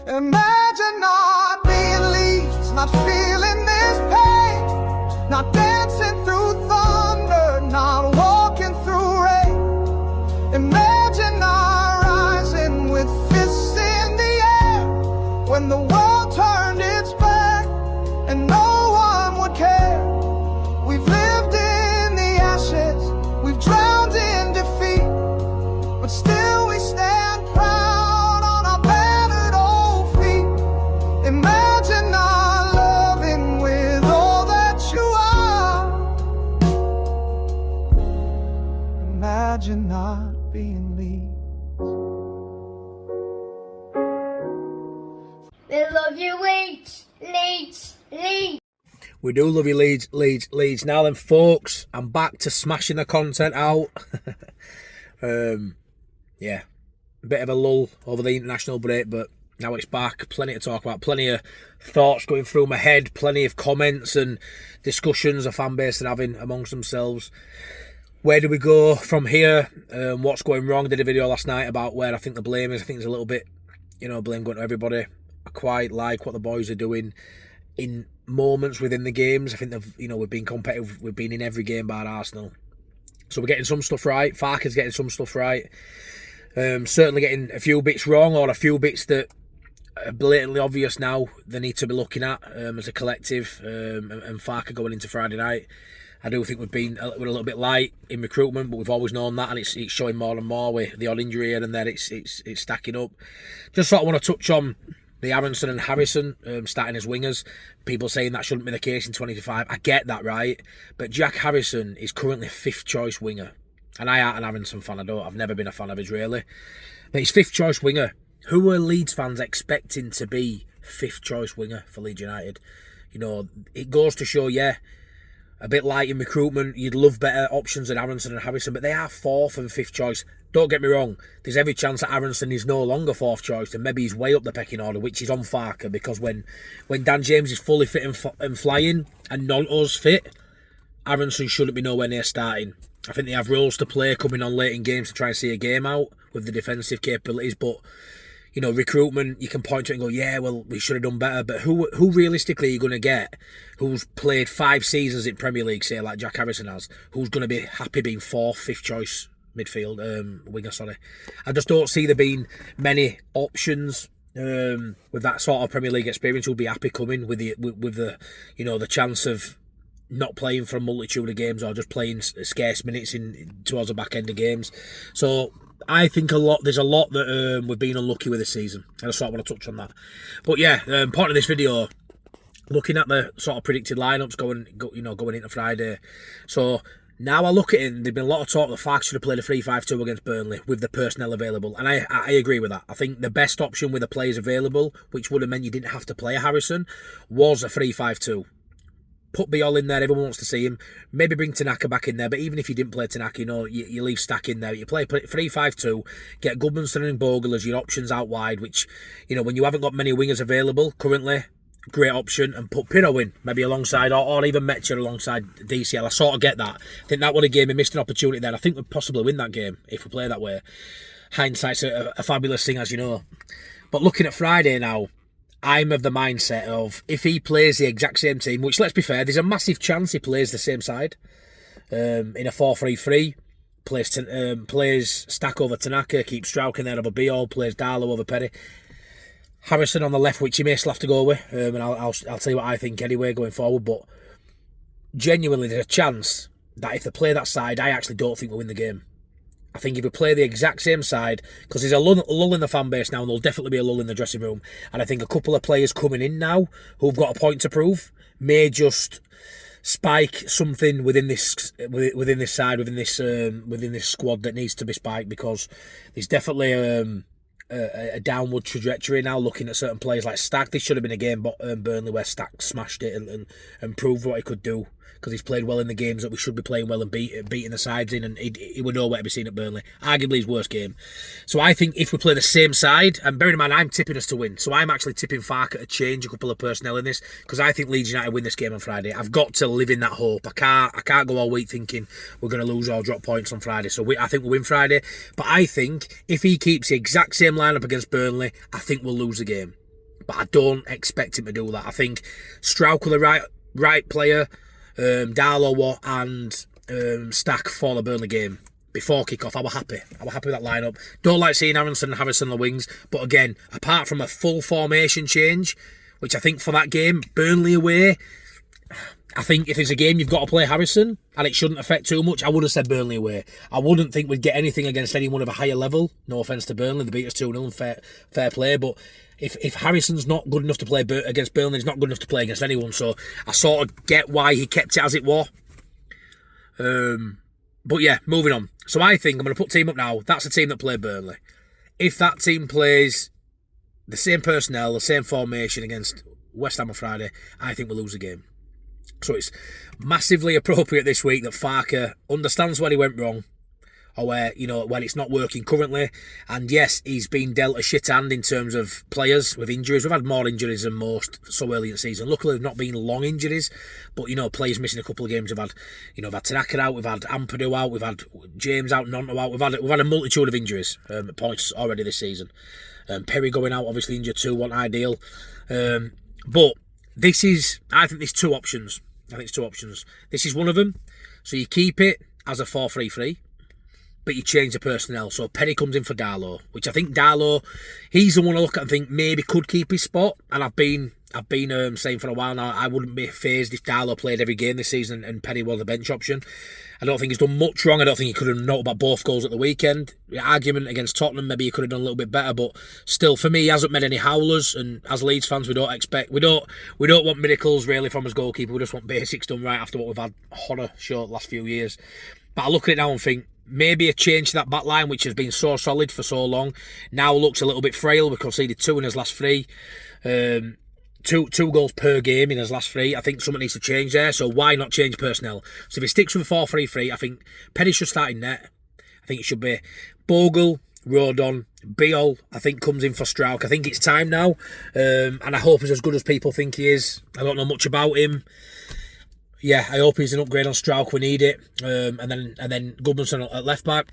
Imagine not being Leeds, not feeling this pain, not dancing through thunder, not walking through rain. Imagine not rising with fists in the air when the world turned its back and no one would care. We've lived in the ashes, we've drowned in defeat, but still we stand proud on our battered old feet. Imagine not loving with all that you are. Imagine not being Leeds. We love you, Leeds, Leeds, Leeds. We do love you, Leeds, Leeds, Leeds. Now then, folks, I'm back to smashing the content out. Yeah, a bit of a lull over the international break, but now it's back. Plenty to talk about, plenty of thoughts going through my head, plenty of comments and discussions a fan base are having amongst themselves. Where do we go from here? What's going wrong? I did a video last night about where I think the blame is. I think there's a little bit, blame going to everybody. I quite like what the boys are doing in moments within the games. I think we've been competitive. We've been in every game bar Arsenal, so we're getting some stuff right. Farke's getting some stuff right. Certainly getting a few bits wrong, or a few bits that are blatantly obvious now they need to be looking at as a collective. And Farke going into Friday night, I do think we're a little bit light in recruitment, but we've always known that, and it's showing more and more with the odd injury here and there. It's stacking up. Just sort of want to touch on the Aronson and Harrison starting as wingers. People saying that shouldn't be the case in 2025. I get that, right? But Jack Harrison is currently 5th choice winger. And I aren't an Aronson fan. I've never been a fan of his, really. But he's 5th choice winger. Who were Leeds fans expecting to be 5th choice winger for Leeds United? It goes to show, a bit light in recruitment. You'd love better options than Aronson and Harrison, but they are 4th and 5th choice. Don't get me wrong, there's every chance that Aronson is no longer 4th choice, and maybe he's way up the pecking order, which is on Farke, because when Dan James is fully fit and flying, and none of us fit, Aronson shouldn't be nowhere near starting. I think they have roles to play coming on late in games to try and see a game out with the defensive capabilities, but recruitment, you can point to it and go, yeah, well, we should have done better. But who realistically are you going to get who's played 5 seasons in Premier League, say, like Jack Harrison has, who's going to be happy being 4th, 5th choice winger, sorry. I just don't see there being many options with that sort of Premier League experience who'll be happy coming with the the chance of not playing for a multitude of games or just playing scarce minutes towards the back end of games. So I think there's a lot that we've been unlucky with this season. I just sort of want to touch on that. But yeah, part of this video, looking at the sort of predicted lineups going into Friday. So now I look at it, and there's been a lot of talk that Farke should have played a 3-5-2 against Burnley with the personnel available, and I agree with that. I think the best option with the players available, which would have meant you didn't have to play a Harrison, was a 3-5-2. Put Bijol in there, everyone wants to see him. Maybe bring Tanaka back in there, but even if you didn't play Tanaka, you leave Stack in there. You play 3-5-2, get Goodmanson and Bogle as your options out wide, which, when you haven't got many wingers available currently, great option, and put Pino in, maybe alongside, or even Metcher alongside DCL. I sort of get that. I think that would have gave me missed an opportunity there. I think we'd possibly win that game if we play that way. Hindsight's a fabulous thing, as you know. But looking at Friday now, I'm of the mindset of, if he plays the exact same team, which, let's be fair, there's a massive chance he plays the same side, in a 4-3-3, plays Stack over Tanaka, keeps Strauch in there over Bijol, plays Darlow over Perry, Harrison on the left, which he may still have to go with, and I'll tell you what I think anyway going forward, but genuinely there's a chance that if they play that side, I actually don't think we'll win the game. I think if we play the exact same side, because there's a lull in the fan base now, and there'll definitely be a lull in the dressing room, and I think a couple of players coming in now who've got a point to prove may just spike something within this side, within this squad that needs to be spiked, because there's definitely a downward trajectory now. Looking at certain players like Stack, this should have been a game Burnley where Stack smashed it and proved what he could do. because he's played well in the games that we should be playing well and beating the sides in, and he would nowhere to be seen at Burnley. Arguably his worst game. So I think if we play the same side, and bearing in mind I'm tipping us to win, so I'm actually tipping Farke to change a couple of personnel in this, because I think Leeds United win this game on Friday. I've got to live in that hope. I can't go all week thinking we're going to lose or drop points on Friday. So I think we'll win Friday. But I think if he keeps the exact same lineup against Burnley, I think we'll lose the game. But I don't expect him to do that. I think Strauch with the right player, Darlow and Stack for the Burnley game before kick-off. I was happy with that lineup. Don't like seeing Harrison on the wings, but again, apart from a full formation change, which I think for that game, Burnley away, I think if it's a game you've got to play Harrison and it shouldn't affect too much, I would have said Burnley away. I wouldn't think we'd get anything against anyone of a higher level. No offence to Burnley, they beat us 2-0 and fair play, but if Harrison's not good enough to play against Burnley, he's not good enough to play against anyone. So I sort of get why he kept it as it was. But yeah, moving on. So I think I'm going to put team up now. That's the team that played Burnley. If that team plays the same personnel, the same formation against West Ham on Friday, I think we'll lose the game. So it's massively appropriate this week that Farke understands where he went wrong, or where it's not working currently. And yes, he's been dealt a shit hand in terms of players with injuries. We've had more injuries than most so early in the season. Luckily, they've not been long injuries, but players missing a couple of games. We've had Tanaka out, we've had Ampadu out, we've had James out, Nonto out. We've had a multitude of injuries at points already this season. Perry going out, obviously injured too, wasn't ideal. But I think there's two options. This is one of them. So you keep it as a 4-3-3, but you change the personnel. So Perry comes in for Darlow, which I think Darlow, he's the one I look at and think maybe could keep his spot. And I've been saying for a while now, I wouldn't be fazed if Darlow played every game this season and Perry was the bench option. I don't think he's done much wrong. I don't think he could have knocked about both goals at the weekend. The argument against Tottenham, maybe he could have done a little bit better, but still, for me, he hasn't made any howlers. And as Leeds fans, we don't want miracles really from his goalkeeper. We just want basics done right after what we've had horror show the last few years. But I look at it now and think maybe a change to that back line, which has been so solid for so long, now looks a little bit frail. We conceded 2 in his last 3. Two goals per game in his last 3. I think something needs to change there, so why not change personnel? So if he sticks with 4-3-3, I think Perry should start in net. I think it should be Bogle, Rodon, Bijol, I think comes in for Strauch. I think it's time now, and I hope he's as good as people think he is. I don't know much about him. Yeah, I hope he's an upgrade on Strauch. We need it. And then Goodmanson at left back.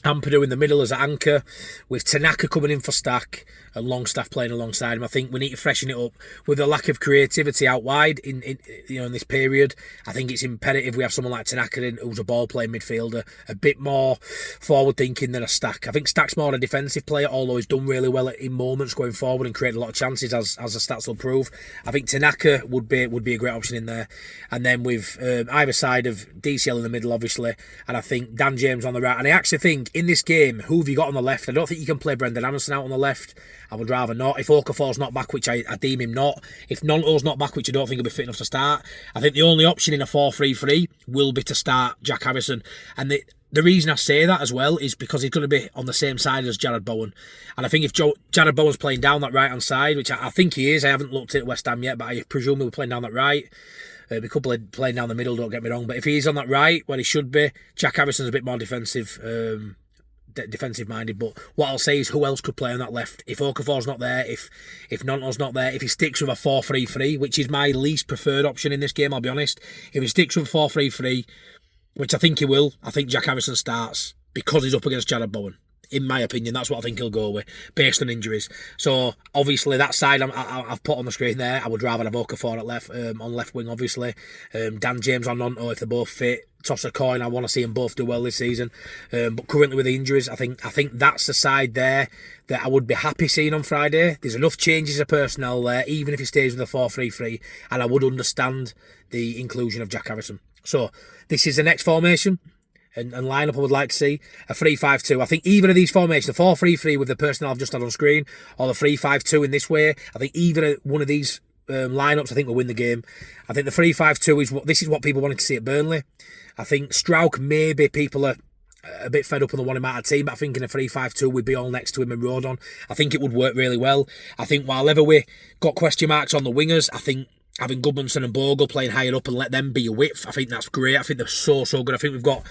Ampadu in the middle as an anchor, with Tanaka coming in for Stack and Longstaff playing alongside him. I think we need to freshen it up with the lack of creativity out wide in this period. I think it's imperative we have someone like Tanaka in, who's a ball playing midfielder, a bit more forward thinking than a Stack. I think Stack's more a defensive player, although he's done really well in moments going forward and created a lot of chances as the stats will prove. I think Tanaka would be a great option in there, and then with either side of DCL in the middle, obviously, and I think Dan James on the right. And I actually think in this game, who have you got on the left? I don't think you can play Brendan Anderson out on the left. I would rather not. If Okafor's not back, which I deem him not, if Nonto's not back, which I don't think he'll be fit enough to start, I think the only option in a 4-3-3 will be to start Jack Harrison. And the reason I say that as well is because he's going to be on the same side as Jared Bowen. And I think if Jared Bowen's playing down that right-hand side, which I think he is, I haven't looked at West Ham yet, but I presume he'll be playing down that right. We could play playing down the middle, don't get me wrong. But if he's on that right, where he should be, Jack Harrison's a bit more defensive minded. But what I'll say is, who else could play on that left? If Okafor's not there, if Nonto's not there, if he sticks with a 4-3-3, which is my least preferred option in this game, I'll be honest. If he sticks with 4-3-3, which I think he will, I think Jack Harrison starts because he's up against Jared Bowen. In my opinion, that's what I think he'll go with, based on injuries. So obviously that side I've put on the screen there. I would rather have Okafor at left, on left wing, obviously. Dan James on Nonto if they're both fit. Toss a coin. I want to see them both do well this season. But currently with the injuries, I think that's the side there that I would be happy seeing on Friday. There's enough changes of personnel there, even if he stays with a 4-3-3, and I would understand the inclusion of Jack Harrison. So this is the next formation. And lineup I would like to see a 3-5-2. I think either of these formations, the 4-3-3 with the personnel I've just had on screen, or the 3-5-2 in this way, I think either one of these lineups I think will win the game. I think the 3-5-2 is what people wanted to see at Burnley. I think Strauch, maybe people are a bit fed up on the one him out of team, but I think in a 3-5-2 we'd be all next to him and Rodon. I think it would work really well. I think while ever we got question marks on the wingers, I think having Goodmanson and Bogle playing higher up and let them be a width. I think that's great. I think they're so good. I think we've got,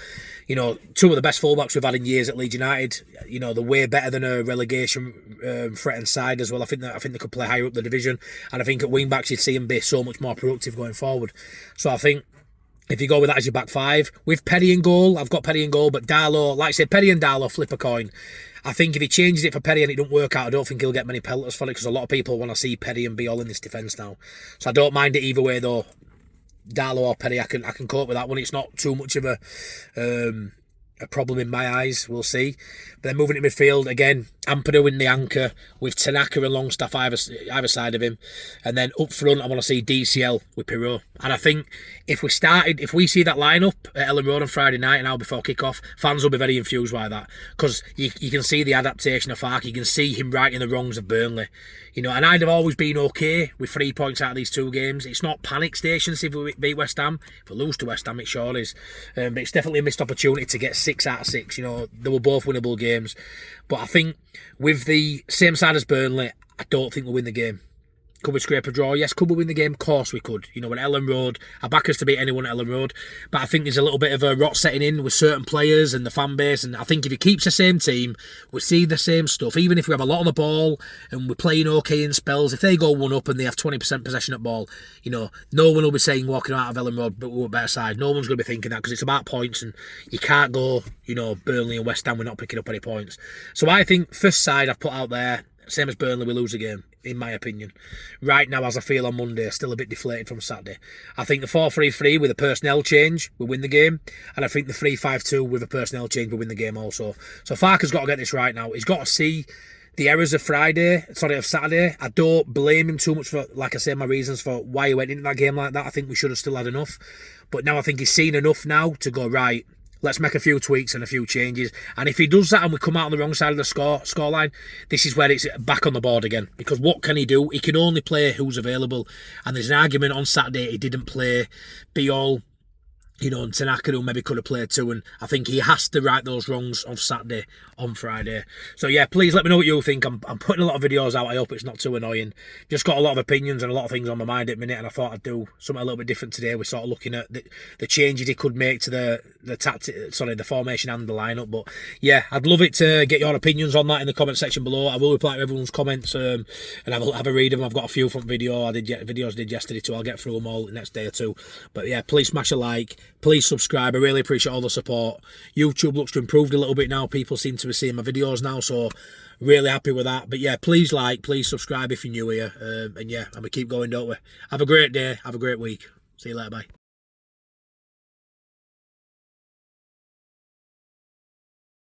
you know, two of the best fullbacks we've had in years at Leeds United. You know, they're way better than a relegation threatened side as well. I think they could play higher up the division, and I think at wing backs you'd see them be so much more productive going forward. So I think if you go with that as your back five, with Perry in goal, I've got Perry in goal, but Darlow, like I said, Perry and Darlow flip a coin. I think if he changes it for Perry and it don't work out, I don't think he'll get many pelters for it, because a lot of people want to see Perry and Bijol in this defence now. So I don't mind it either way though. Darlow or Perry, I can cope with that one. It's not too much of a problem in my eyes. We'll see. But then moving to midfield again, Ampadu in the anchor with Tanaka and Longstaff either side of him, and then up front I want to see DCL with Pirot. And I think if we see that lineup at Elland Road on Friday night and now before kick-off, fans will be very infused by that, because you can see the adaptation of Farke. You can see him righting the wrongs of Burnley. You know, and I'd have always been okay with 3 points out of these 2 games. It's not panic stations if we beat West Ham. If we lose to West Ham, it sure is. But it's definitely a missed opportunity to get 6 out of 6. You know, they were both winnable games. But I think with the same side as Burnley, I don't think we'll win the game. Could we scrape a draw? Yes. Could we win the game? Of course we could. You know, at Elland Road, I back us to beat anyone at Elland Road. But I think there's a little bit of a rot setting in with certain players and the fan base. And I think if he keeps the same team, we see the same stuff. Even if we have a lot on the ball and we're playing okay in spells, if they go 1-up and they have 20% possession at ball, you know, no one will be saying walking out of Elland Road, but we're a better side. No one's going to be thinking that, because it's about points, and you can't go, you know, Burnley and West Ham, we're not picking up any points. So I think first side I've put out there, same as Burnley, we lose the game, in my opinion. Right now, as I feel on Monday, still a bit deflated from Saturday. I think the 4-3-3 with a personnel change, we win the game. And I think the 3-5-2 with a personnel change, we win the game also. So Farke's got to get this right now. He's got to see the errors of Saturday. I don't blame him too much for, like I said, my reasons for why he went into that game like that. I think we should have still had enough. But now I think he's seen enough now to go, right, let's make a few tweaks and a few changes. And if he does that and we come out on the wrong side of the scoreline, this is where it's back on the board again. Because what can he do? He can only play who's available. And there's an argument on Saturday he didn't play Bijol, you know, and Tanaka, who maybe could have played too. And I think he has to right those wrongs on Saturday, on Friday. So yeah, please let me know what you think. I'm putting a lot of videos out. I hope it's not too annoying. Just got a lot of opinions and a lot of things on my mind at the minute, and I thought I'd do something a little bit different today. We're sort of looking at the changes he could make to the formation and the lineup. But yeah, I'd love it to get your opinions on that in the comment section below. I will reply to everyone's comments and have a read of them. I've got a few from videos I did yesterday too. I'll get through them all the next day or two. But yeah, please smash a like. Please subscribe. I really appreciate all the support. YouTube looks to improve a little bit now. People seem to be seeing my videos now, so really happy with that. But yeah, please like, please subscribe if you're new here. And yeah, I'm going to keep going, don't we? Have a great day. Have a great week. See you later. Bye.